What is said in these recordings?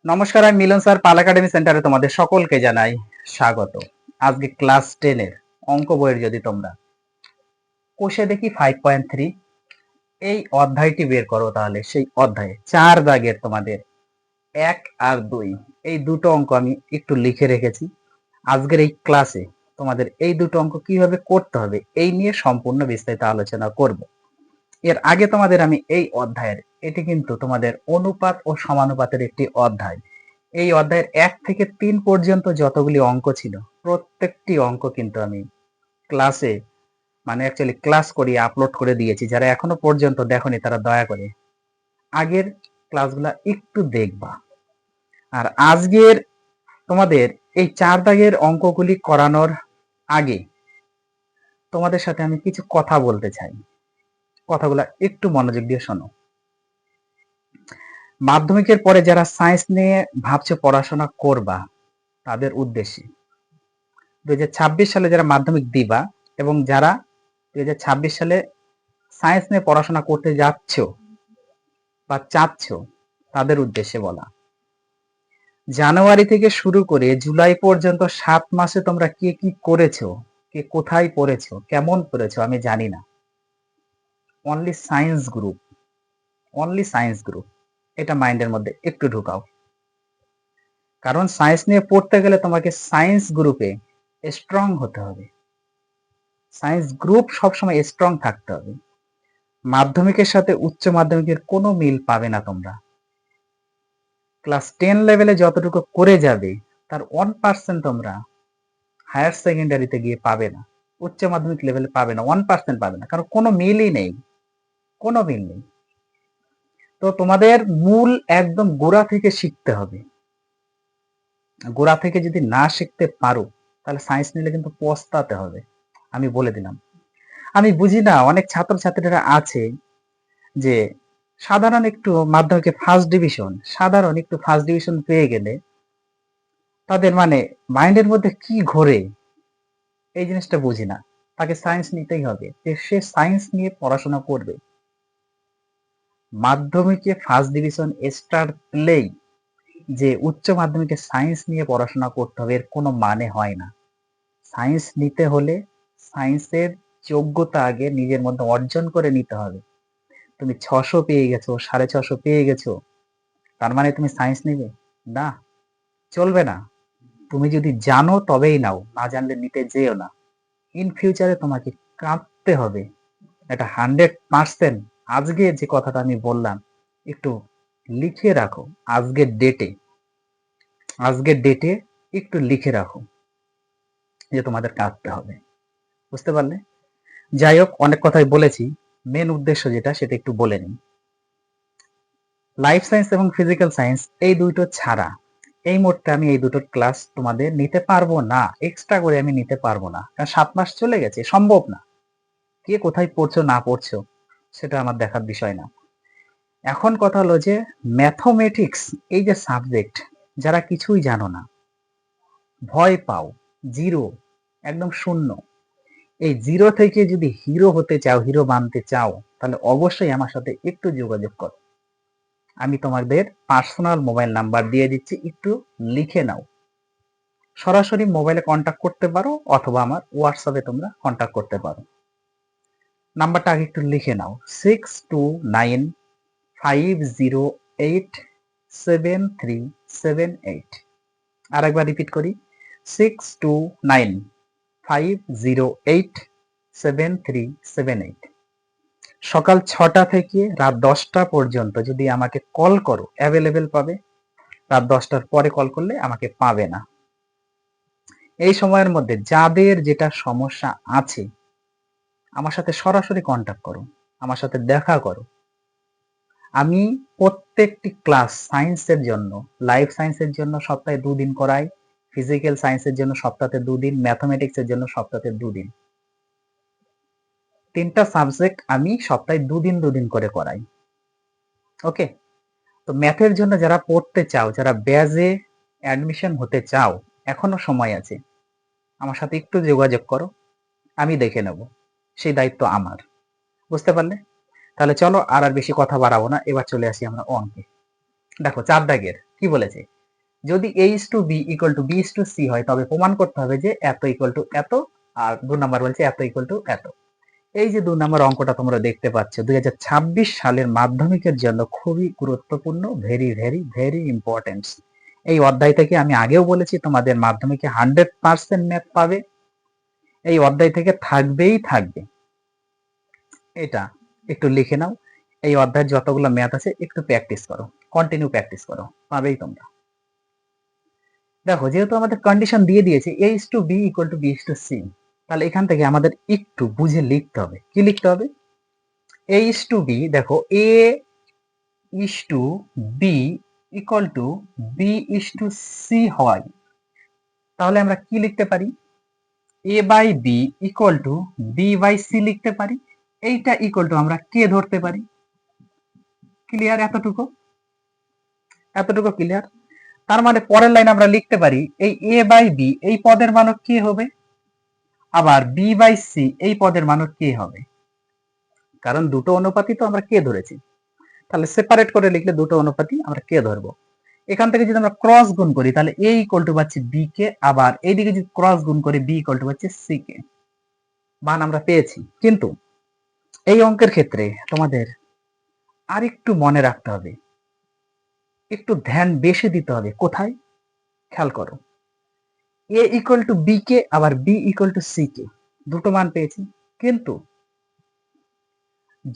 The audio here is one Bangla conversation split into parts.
নমস্কার, আমি মিলন স্যার, পাল একাডেমি সেন্টারে তোমাদের সকলকে জানাই স্বাগত। আজকে ক্লাস 10 এর অঙ্ক বইয়ের যদি তোমরা কোষে দেখি 5.3 এই অধ্যায়টি বের করো, তাহলে সেই অধ্যায়ে 4 দাগের তোমাদের 1 আর 2 এই দুটো অঙ্ক আমি একটু লিখে রেখেছি। আজকের এই ক্লাসে তোমাদের এই দুটো অঙ্ক কিভাবে করতে হবে এই নিয়ে সম্পূর্ণ বিস্তারিত আলোচনা করব। এর আগে তোমাদের আমি এই অধ্যায়ের, এটি কিন্তু তোমাদের অনুপাত ও সমানুপাতের একটি অধ্যায়। এই অধ্যায়ের 1 থেকে 3 পর্যন্ত যতগুলি অঙ্ক ছিল প্রত্যেকটি অঙ্ক কিন্তু আমি ক্লাসে অ্যাকচুয়ালি ক্লাস করিয়ে আপলোড করে দিয়েছি। যারা এখনো পর্যন্ত দেখোনি তারা দয়া করে আগের ক্লাসগুলা একটু দেখবা। আর আজকের তোমাদের এই 4 দাগের অঙ্কগুলি করানোর আগে তোমাদের সাথে আমি কিছু কথা বলতে চাই। কথাগুলা একটু মনোযোগ দিয়ে শোনো। মাধ্যমিকের পরে যারা সায়েন্স নিয়ে ভাবছো পড়াশোনা করবা তাদের উদ্দেশ্যে 2026 সালে যারা মাধ্যমিক দিবা এবং যারা 2026 সালে সায়েন্স নিয়ে পড়াশোনা করতে যাচ্ছ বা চাচ্ছ তাদের উদ্দেশ্যে বলা, জানুয়ারি থেকে শুরু করে জুলাই পর্যন্ত 7 মাসে তোমরা কে কি করেছো, কে কোথায় পড়েছো, কেমন পড়েছো আমি জানি না। Only science group, only science group, এটা মাইন্ডের মধ্যে একটু ঢুকাও। কারণ সায়েন্স নিয়ে পড়তে গেলে তোমাকে সায়েন্স গ্রুপে স্ট্রং হতে হবে, সায়েন্স গ্রুপ সবসময় স্ট্রং থাকতে হবে। মাধ্যমিকের সাথে উচ্চ মাধ্যমিকের কোনো মিল পাবে না তোমরা। ক্লাস 10 লেভেলে যতটুকু করে যাবে তার 1% তোমরা হায়ার সেকেন্ডারিতে গিয়ে পাবে না, উচ্চ মাধ্যমিক লেভেলে পাবে না, 1% পাবে না, কারণ কোনো মিলই নেই, কোনো মিল নেই। তো তোমাদের মূল একদম গোড়া থেকে শিখতে হবে। গোড়া থেকে যদি না শিখতে পারো তাহলে সায়েন্স নিলে কিন্তু পস্তাতে হবে, আমি বলে দিলাম। আমি বুঝি না, অনেক ছাত্রছাত্রীরা আছে যে সাধারণ একটু মাধ্যমিকে সাধারণ একটু ফার্স্ট ডিভিশন পেয়ে গেলে তাদের মাইন্ডের মধ্যে কি ঘোরে এই জিনিসটা বুঝি না। তাকে সায়েন্স নিতেই হবে, যে সে সায়েন্স নিয়ে পড়াশোনা করবে। মাধ্যমিকে ফার্স্ট ডিভিশন স্টার পেলেই যে উচ্চ মাধ্যমিকে সায়েন্স নিয়ে পড়াশোনা করতে হবে এর কোনো মানে হয় না। সায়েন্স নিতে হলে সায়েন্সের যোগ্যতা আগে নিজের মধ্যে অর্জন করে নিতে হবে। তুমি 600 পেয়ে গেছো, 650 পেয়ে গেছো, তার মানে তুমি সায়েন্স নিবে না, চলবে না। তুমি যদি জানো তবেই নাও, না জানলে নিতে যেও না। ইন ফিউচারে তোমাকে কাঁদতে হবে, এটা 100%। আজকে যে কথাটা আমি বললাম একটু লিখে রাখো, আজকের ডেটে একটু লিখে রাখো যে তোমাদের কাঁদতে হবে। বুঝতে পারলে? যাই হোক, অনেক কথাই বলেছি, মেন উদ্দেশ্য যেটা সেটা একটু বলে নিই। লাইফ সায়েন্স এবং ফিজিক্যাল সায়েন্স এই দুটো ছাড়া এই মুহূর্তে আমি এই দুটোর ক্লাস তোমাদের নিতে পারবো না, এক্সট্রা করে আমি নিতে পারবো না, কারণ 7 মাস চলে গেছে, সম্ভব না। কে কোথায় পড়ছো না পড়ছো সেটা আমার দেখার বিষয় না। এখন কথা হলো যে ম্যাথমেটিক্স এই যে সাবজেক্ট, যারা কিছুই জানো না, ভয় পাও, জিরো, একদম শূন্য, এই জিরো থেকে যদি হিরো হতে চাও, হিরো বানতে চাও, তাহলে অবশ্যই আমার সাথে একটু যোগাযোগ করো। আমি তোমাদের পার্সোনাল মোবাইল নাম্বার দিয়ে দিচ্ছি, একটু লিখে নাও। সরাসরি মোবাইলে কন্ট্যাক্ট করতে পারো অথবা আমার হোয়াটসঅ্যাপে তোমরা কন্ট্যাক্ট করতে পারো। নাম্বারটা আগে একটু লিখে নাও, 6295087378। আর একবার রিপিট করি, 6295087378। সকাল 6টা থেকে রাত 10টা পর্যন্ত যদি আমাকে কল করো অ্যাভেলেবেল পাবে, রাত 10টার পরে কল করলে আমাকে পাবে না। এই সময়ের মধ্যে যাদের যেটা সমস্যা আছে আমার সাথে সরাসরি কন্ট্যাক্ট করো, আমার সাথে দেখা করো। আমি প্রত্যেকটি ক্লাস সায়েন্সের জন্য, লাইফ সায়েন্সের জন্য সপ্তাহে 2 দিন করাই, ফিজিক্যাল সায়েন্সের জন্য সপ্তাহে 2 দিন, ম্যাথমেটিক্সের জন্য সপ্তাহে 2 দিন। 3টা সাবজেক্ট আমি সপ্তাহে 2 দিন 2 দিন করে করাই। ওকে? তো ম্যাথের জন্য যারা পড়তে চাও, যারা ব্যাজে অ্যাডমিশন হতে চাও, এখনো সময় আছে, আমার সাথে একটু যোগাযোগ করো, আমি দেখে নেব, সেই দায়িত্ব আমার। বুঝতে পারলে? তাহলে চলো আর বেশি কথা বাড়াবো না, এবার চলে আসি আমরা অঙ্কে। দেখো 4 দাগের কি বলেছে, যদি a/b = b/c হয় তবে প্রমাণ করতে হবে যে এত ইকুয়াল টু এত, আর 2 নাম্বার বলছে এত ইকুয়াল টু এত। এই যে 2 নাম্বার অঙ্কটা তোমরা দেখতে পাচ্ছ 2026 সালের মাধ্যমিকের জন্য খুবই গুরুত্বপূর্ণ, ভেরি ভেরি ভেরি ইম্পর্টেন্ট। এই অধ্যায় থেকে আমি আগেও বলেছি তোমাদের মাধ্যমিকে 100% ম্যাথ পাবে, এই অধ্যায় থেকে থাকবেই থাকবে। এটা একটু লিখে নাও, এই অধ্যায়ের যতগুলো ম্যাথ আছে একটু প্র্যাকটিস করো, কন্টিনিউ প্র্যাকটিস করো, পাবেই তোমরা। দেখো যেহেতু আমাদের কন্ডিশন দিয়ে দিয়েছে a/b = b/c, তাহলে এখান থেকে আমাদের একটু বুঝে লিখতে হবে। কি লিখতে হবে, a/b, দেখো a/b = b/c হয়, তাহলে আমরা কি লিখতে পারি, a/b = b/c লিখতে পারি। এইটা ইকুয়াল টু আমরা কে ধরতে পারি। ক্লিয়ার? এতটুকু ক্লিয়ার? তার মানে পরের লাইন আমরা লিখতে পারি এই a/b এই পদের মান কি হবে, আবার b/c এই পদের মান কি হবে, কারণ দুটো অনুপাতই তো আমরা কে ধরেছি। তাহলে সেপারেট করে লিখলে দুটো অনুপাতই আমরা কে ধরবো। এখান থেকে যদি আমরা ক্রস গুণ করি তাহলে a = পাচ্ছি b কে, আবার এইদিকে যদি ক্রস গুণ করি b = পাচ্ছি c কে, মান আমরা পেয়েছি। কিন্তু এই অঙ্কের ক্ষেত্রে তোমাদের আরেকটু মনে রাখতে হবে, একটু ধ্যান বেশি দিতে হবে। কোথায়? খেয়াল করো, a = b কে, আবার b = c কে, দুটো মান পেয়েছি। কিন্তু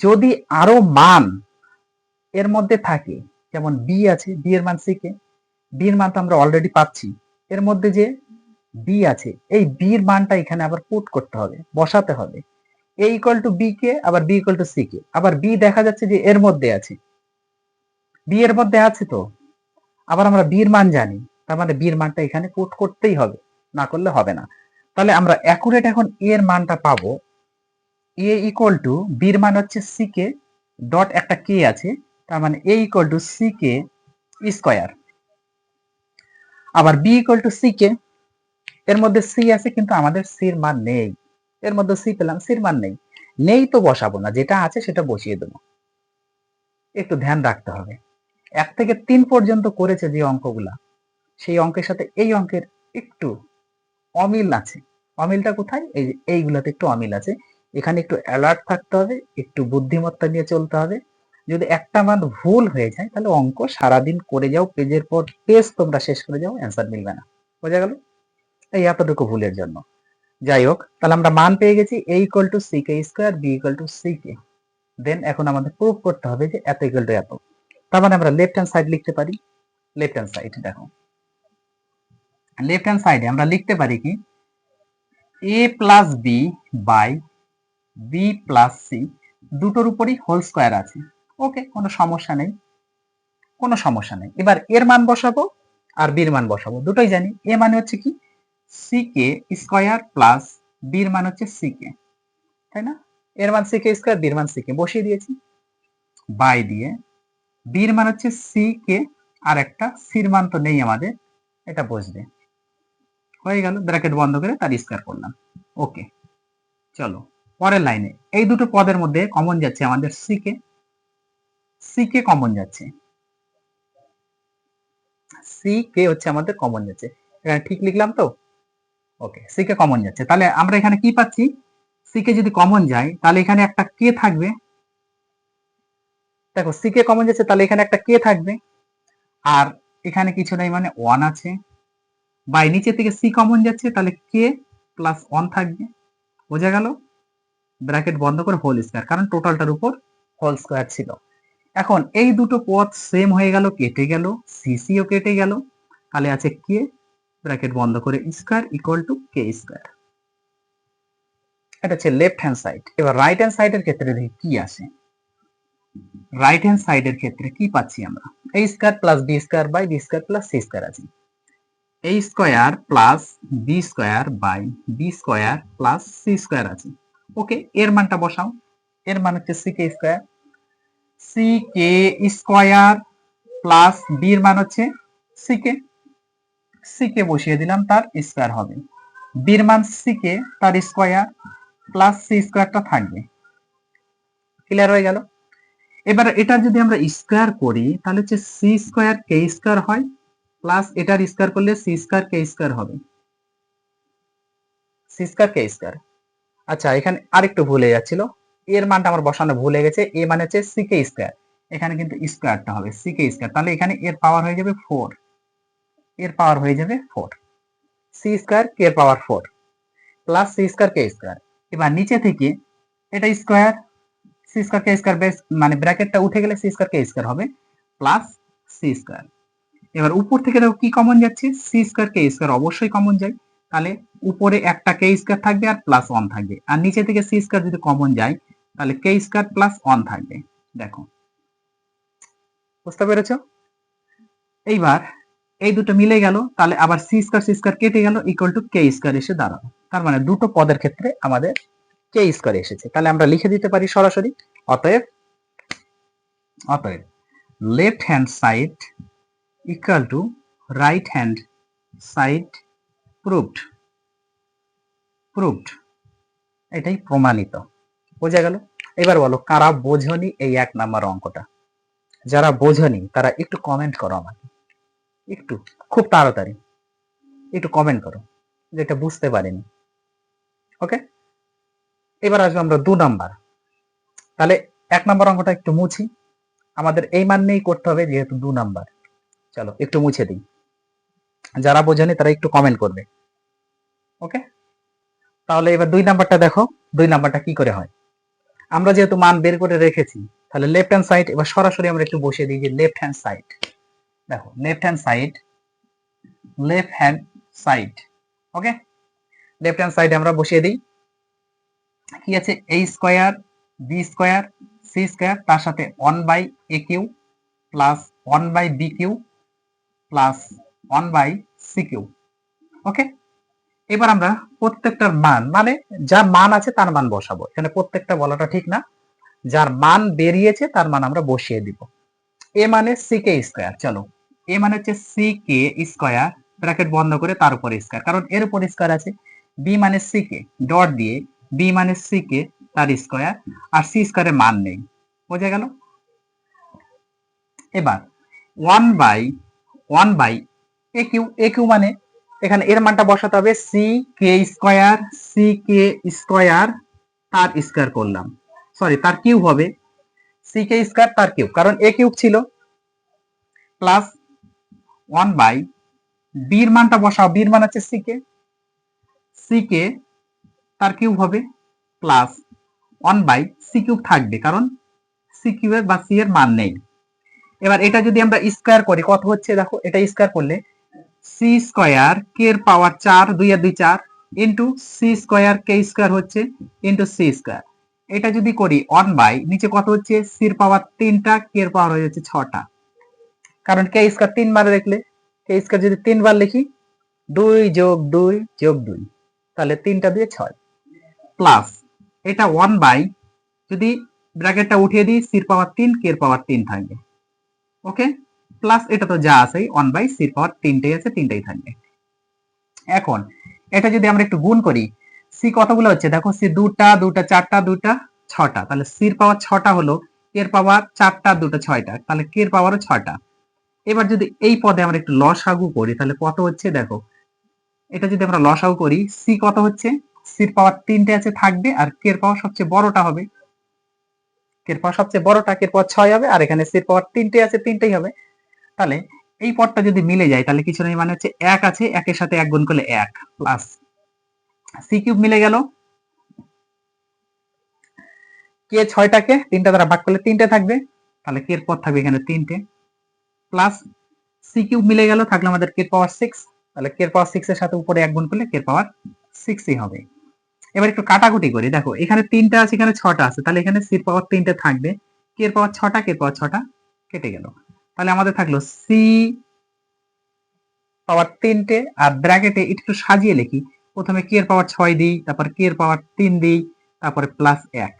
যদি আরো মান এর মধ্যে থাকে, যেমন b আছে, b এর মান c কে, b এর মান তো আমরা অলরেডি পাচ্ছি, এর মধ্যে যে b আছে এই b এর মানটা এখানে আবার পুট করতে হবে, বসাতে হবে। a = b কে, আবার b = c কে, আবার b দেখা যাচ্ছে যে এর মধ্যে আছে, b এর মধ্যে আছে, তো আবার আমরা b এর মান জানি, তার মানে b এর মানটা এখানে পুট করতেই হবে, না করলে হবে না। তাহলে আমরা অ্যাকুরেট এখন a এর মানটা পাবো, a = b এর মান হচ্ছে c কে ডট একটা k আছে, তার মানে a = c কে স্কয়ার, আবার b = c কে, এর মধ্যে c আছে কিন্তু আমাদের c এর মান নেই, এর মধ্যে c পেলাম, c এর মান নেই, নেই তো বসাবো না, যেটা আছে সেটা বসিয়ে দেবো। একটু ধ্যান রাখতে হবে। 1 থেকে 3 পর্যন্ত করেছে যে অঙ্কগুলা, সেই অঙ্কের সাথে এই অঙ্কের একটু অমিল আছে। অমিলটা কোথায়? এই যে এইগুলাতে একটু অমিল আছে, এখানে একটু অ্যালার্ট থাকতে হবে, একটু বুদ্ধিমত্তা নিয়ে চলতে হবে। যদি একটা মান ভুল হয়ে যায় তাহলে অঙ্ক সারাদিন করে যাও, পেজের পর পেজ তোমরা শেষ করে যাও, অ্যান্সার মিলবে না। বোঝা গেল? এই এতটুকু ভুলের জন্য। যাই হোক, তাহলে আমরা মান পেয়ে গেছি a = c k square, b = c k। দেন এখন আমাদের প্রুফ করতে হবে যে এত ইকুয়াল টু এত। তার মানে আমরা লেফট হ্যান্ড সাইড লিখতে পারি। লেফট হ্যান্ড সাইড দেখো, লেফট হ্যান্ড সাইডে আমরা লিখতে পারি কি, a plus b by b plus c, দুটোর উপরই হোল স্কয়ার আছে। ওকে, কোনো সমস্যা নেই, কোনো সমস্যা নেই। এবার এর মান বসাবো আর বির মান বসাবো, দুটোই জানি। এ মানে হচ্ছে কি, সি কে স্কয়ার প্লাস বির মান হচ্ছে সি কে, তাই না? এর মান সি কে স্কয়ার, বির মান সি কে, বসিয়ে দিয়েছি। বাই দিয়ে বির মান হচ্ছে সি কে, আর একটা সির মান তো নেই আমাদের, এটা বসবে। হয়ে গেল, ব্র্যাকেট বন্ধ করে তার স্কয়ার করলাম। ওকে, চলো পরের লাইনে এই দুটো পদের মধ্যে কমন যাচ্ছে আমাদের সি কে কমন যাচ্ছে, সি কে হচ্ছে আমাদের কমন যাচ্ছে। এখানে ঠিক লিখলাম তো? ওকে, সি কে কমন যাচ্ছে, তাহলে আমরা এখানে কি পাচ্ছি, সি কে যদি কমন যায় তাহলে এখানে একটা কে থাকবে। দেখো সি কে কমন যাচ্ছে, তাহলে এখানে একটা কে থাকবে, আর এখানে কিছু নাই মানে 1 আছে। বাই নিচে থেকে সি কমন যাচ্ছে, তাহলে কে প্লাস 1 থাকবে। বোঝা গেল? ব্র্যাকেট বন্ধ করে হোল স্কয়ার, কারণ টোটালটার উপর হোল স্কয়ার ছিল। এখন এই দুটো পদ সেম হয়ে গেল, কেটে গেল, সিসিও কেটে গেল, তাহলে আছে কে, ব্র্যাকেট বন্ধ করে square equal to K square. এটা হচ্ছে লেফট হ্যান্ড সাইড। এবার রাইট হ্যান্ড সাইডের ক্ষেত্রে দেখি কি আসে। রাইট হ্যান্ড সাইডের ক্ষেত্রে কি পাচ্ছি আমরা, a square plus B square by B square plus C square আছে, a square plus B square by B square plus C square আছে। ওকে, এর মানটা বসাও, এর মান হচ্ছে সি কে স্কয়ার, সি কে স্কয়ার প্লাস বি এর মান হচ্ছে সি কে, সি কে বসিয়ে দিলাম, তার স্কয়ার হবে, বি এর মান সি কে তার স্কয়ার প্লাস সি স্কয়ারটা থাকবে। ক্লিয়ার হয়ে গেল? এবার এটা যদি আমরা স্কোয়ার করি তাহলে হচ্ছে সি স্কোয়ার কে স্কোয়ার হয়, প্লাস এটার স্কোয়ার করলে সি স্কোয়ার কে স্কোয়ার হবে, সি স্কোয়ার কে স্কোয়ার। আচ্ছা এখানে আরেকটু ভুলে যাচ্ছিল, এর মানটা আমার বসানো ভুলে গেছে, এ মানে হচ্ছে সি কে স্কোয়ার, এখানে কিন্তু স্কোয়ারটা হবে সি কে স্কোয়ার, তাহলে এখানে এর পাওয়ার হয়ে যাবে 4, এর পাওয়ার হয়ে যাবে 4, সি স্কোয়ার কে এর পাওয়ার 4 প্লাস সি স্কোয়ার কে স্কোয়ার। এবার নিচে থেকে এটা স্কোয়ার, সি স্কোয়ার কে স্কোয়ার বেস মানে ব্র্যাকেটটা উঠে গেলে সি স্কোয়ার কে স্কোয়ার হবে প্লাস সি স্কোয়ার। এবার উপর থেকে দেখো কি কমন যাচ্ছে, সি স্কোয়ার কে স্কোয়ার অবশ্যই কমন যায়, তাহলে উপরে একটা কে স্কোয়ার থাকবে আর প্লাস 1 থাকবে, আর নিচে থেকে সি স্কোয়ার যদি কমন যায় তাহলে কে স্কোয়ার প্লাস 1 থাকবে। দেখো বুঝতে পেরেছো? এইবার এই দুটো মিলে গেল, তাহলে আবার সি স্কোয়ার কেটে গেল, ইকুয়াল টু কে স্কোয়ার এসে দাঁড়ালো। তার মানে দুটো পদের ক্ষেত্রে আমাদের কে স্কোয়ার এসেছে, তাহলে আমরা লিখে দিতে পারি সরাসরি, অতএব অতএব left hand side equal to right hand side proved, proved এটাই প্রমাণিত। বোঝা গেল? এবার বলো কারা বোঝনি এই 1 নাম্বার অঙ্কটা? যারা বোঝনি তারা একটু কমেন্ট করো আমাকে, একটু খুব তাড়াতাড়ি একটু কমেন্ট করো যেটা বুঝতে পারিনি। ওকে, এবার আসবো আমরা 2 নাম্বার। তাহলে 1 নাম্বার অঙ্কটা একটু মুছি, আমাদের এই মান নিয়েই করতে হবে যেহেতু 2 নাম্বার। চলো একটু মুছে দিই, যারা বোঝেনি তারা একটু কমেন্ট করবে। ওকে, তাহলে এবার 2 নাম্বারটা দেখো, 2 নাম্বারটা কি করে হয়। আমরা যেহেতু মান বের করে রেখেছি তাহলে লেফট হ্যান্ড সাইড এবার সরাসরি আমরা একটু বসিয়ে দিই যে লেফট হ্যান্ড সাইড। দেখো left hand side, left hand side, okay, left hand সাইডে আমরা বসিয়ে দিই কি আছে, a square B square C square তার সাথে 1 by A cube plus 1 by B cube plus 1 by C cube. Okay, এবার আমরা প্রত্যেকটার মান মানে যার মান আছে তার মান বসাবো, এখানে প্রত্যেকটা বলাটা ঠিক না, যার মান বেরিয়েছে তার মান আমরা বসিয়ে দিব। এ মানে সি কে স্কয়ার, চলো এ মানে হচ্ছে সি কে স্কয়ার ব্র্যাকেট বন্ধ করে তার উপর স্কয়ার, কারণ এর উপর স্কয়ার আছে। বি মানে সি কে ডট দিয়ে বি মানে সি কে তার স্কয়ার, আর সি স্কয়ারের মান নেই। বোঝা গেল? এবার 1 বাই এ কিউ মানে এখানে এর মানটা বসাতে হবে সি কে স্কয়ার তার স্কয়ার করলাম, সরি তার কিউব হবে সি কে স্কয়ার তার কিউব, কারণ এ কিউব ছিল, প্লাস 1 বাই বির মানটা বসাও, বির মান হচ্ছে সি কে তার কিউব হবে প্লাস 1 বাই সি কিউব থাকবে কারণ সি কিউবের বা সি এর মান নেই। এবার এটা যদি আমরা স্কয়ার করি কত হচ্ছে, দেখো এটা স্কয়ার করলে সি স্কয়ার কে এর পাওয়ার 4, 2 আর 2 4 ইনটু সি স্কয়ার কে স্কয়ার হচ্ছে ইনটু সি স্কয়ার। এটা যদি করি 1 বাই নিচে কত হচ্ছে সি এর পাওয়ার 3টা, কে এর পাওয়ার হয়ে যাচ্ছে 6টা, কারণ কে স্কয়ার 3 বার লিখলে, কে স্কয়ার যদি 3 বার লিখি 2 যোগ 2 যোগ 2 তাহলে 3টা দিয়ে 6 প্লাস এটা 1 বাই যদি ব্র্যাকেটটা উঠিয়ে দিই সি এর পাওয়ার 3 কে এর পাওয়ার 3 থাকবে। ওকে, প্লাস এটা তো যা আছে 1 বাই সি এর পাওয়ার 3টাই আছে, 3টাই থাকবে। এখন এটা যদি আমরা একটু গুণ করি, সি কতগুলো হচ্ছে দেখো, সি 2টা 2টা 4টা 2টা 6টা, তাহলে সি এর পাওয়ার 6টা হলো, কে এর পাওয়ার 4টা 2টা 6টা, তাহলে কে এর পাওয়ারও 6টা। এবার যদি এই পদে আমরা একটু লসাগু করি তাহলে কত হচ্ছে দেখো, এটা যদি আমরা লসাগু করি সি কত হচ্ছে, সি এর পাওয়ার 3টে আছে থাকবে, আর কে এর পাওয়ার সবচেয়ে বড়টা হবে, কে এর পাওয়ার সবচেয়ে বড়টা কে এর পাওয়ার 6 হবে, আর এখানে সি এর পাওয়ার 3টে আছে 3টেই হবে। তাহলে এই পদটা যদি মিলে যায় তাহলে কিছু নেই, মানে হচ্ছে 1 আছে, 1 এর সাথে 1 গুণ করলে 1 প্লাস সি কিউব মিলে গেল, কে 6টাকে 3টা দ্বারা ভাগ করলে 3টে থাকবে, তাহলে কে এর পদ থাকবে এখানে 3টে, প্লাস সি কিউব মিলে গেল, থাকলে আমাদের কে এর পাওয়ার 6, তাহলে কে এর পাওয়ার 6 এর সাথে উপরে 1 গুণ করলে কে এর পাওয়ার 6ই হবে। এবার একটু কাটাকুটি করি, দেখো এখানে 3টা আছে এখানে 6টা আছে, তাহলে এখানে সি এর পাওয়ার 3টে থাকবে, কে এর পাওয়ার 6টা কে এর পাওয়ার 6টা কেটে গেল, তাহলে আমাদের থাকলো সি পাওয়ার 3টে, আর ব্র্যাকেটে একটু সাজিয়ে লিখি, প্রথমে কে এর পাওয়ার 6 দিই, তারপর কে এর পাওয়ার 3 দিই, তারপরে প্লাস 1।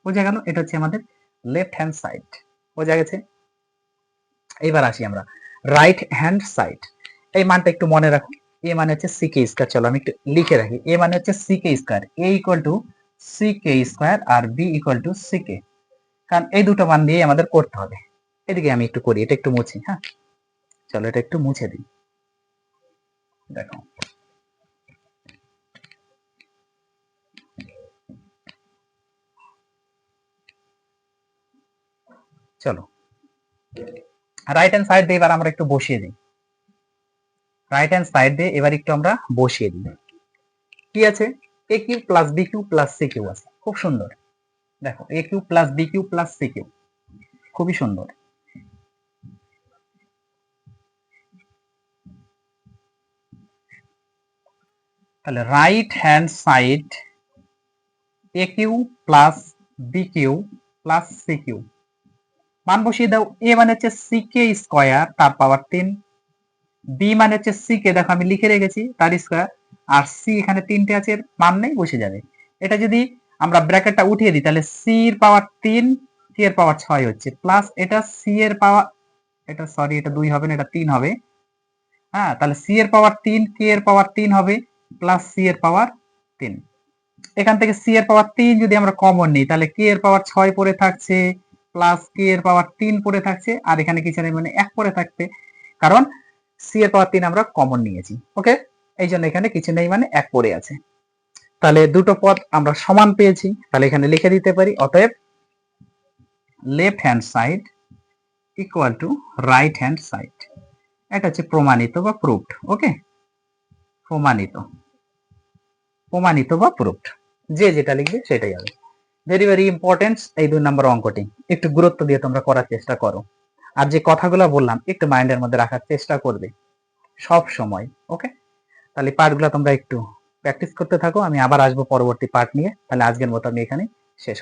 বোঝা গেল? এটা হচ্ছে আমাদের লেফট হ্যান্ড সাইড। বোঝা গেছে? এবার আসি আমরা রাইট হ্যান্ড সাইড। এই মানটা একটু মনে রাখো, এ মানে হচ্ছে সি কে স্কয়ার, চলো আমি একটু লিখে রাখি, এ মানে হচ্ছে C K square, A equal to C K square আর B equal to C K. কারণ এই দুটো মান দিয়ে আমাদের করতে হবে। এদিকে আমি একটু করি, এটা একটু মুছি। হ্যাঁ, চলো এটা একটু মুছে দিই। দেখো, চলো রাইট হ্যান্ড সাইড দিয়ে এবার আমরা একটু বসিয়ে দিই। রাইট হ্যান্ড সাইড দিয়ে এবার একটু আমরা বসিয়ে দিই। কি আছে? A cube plus B cube plus C cube আছে। খুব সুন্দর। দেখো, A cube plus B cube plus C cube, খুবই সুন্দর। তাহলে right hand side A cube plus B cube plus C cube, মান বসিয়ে দাও। এ মানে হচ্ছে সি কে স্কোয়ার তার পাওয়ার 3, বি মানে হচ্ছে সি কে, দেখো আমি লিখে রেখেছি তার স্কোয়ার, আর সি এখানে 3টে আছে, এর মান নেই, বসে যাবে। এটা যদি আমরা ব্র্যাকেটটা উঠিয়ে দিই তাহলে সি এর পাওয়ার 3, সি এর পাওয়ার 6 হচ্ছে, প্লাস এটা সি এর পাওয়ার, এটা সরি এটা 2 হবে না, এটা 3 হবে। হ্যাঁ, তাহলে সি এর পাওয়ার 3 কে এর পাওয়ার 3 হবে, প্লাস সি এর পাওয়ার 3। এখান থেকে সি এর পাওয়ার 3 যদি আমরা কমন নিই তাহলে কে এর পাওয়ার 6 পড়ে থাকছে, প্লাস কে এর পাওয়ার 3 পড়ে থাকছে, আর এখানে কিছু নেই মানে 1 পড়ে থাকবে, কারণ সি এর পাওয়ার 3 আমরা কমন নিয়েছি। ওকে, এই জন্য এখানে কিছু নেই মানে 1 পড়ে আছে। তাহলে দুটো পদ আমরা সমান পেয়েছি, তাহলে এখানে লিখে দিতে পারি অতএব left hand side equal to right hand side. এটা হচ্ছে প্রমাণিত বা প্রুফড। ওকে, প্রমাণিত, প্রমাণিত বা প্রুফড, যে যেটা লিখবে সেটাই হবে। ভেরি ভেরি ইম্পর্টেন্ট এই 2 নম্বর অঙ্কটি, একটু গুরুত্ব দিয়ে তোমরা করার চেষ্টা করো। আর যে কথাগুলো বললাম একটু মাইন্ডের মধ্যে রাখার চেষ্টা করবে সব সময়। ওকে, তাহলে পার্টগুলো তোমরা একটু প্র্যাকটিস করতে থাকো। আমি আবার আসবো পরবর্তী পার্ট নিয়ে। তাহলে আজকের মতো আমি এখানে শেষ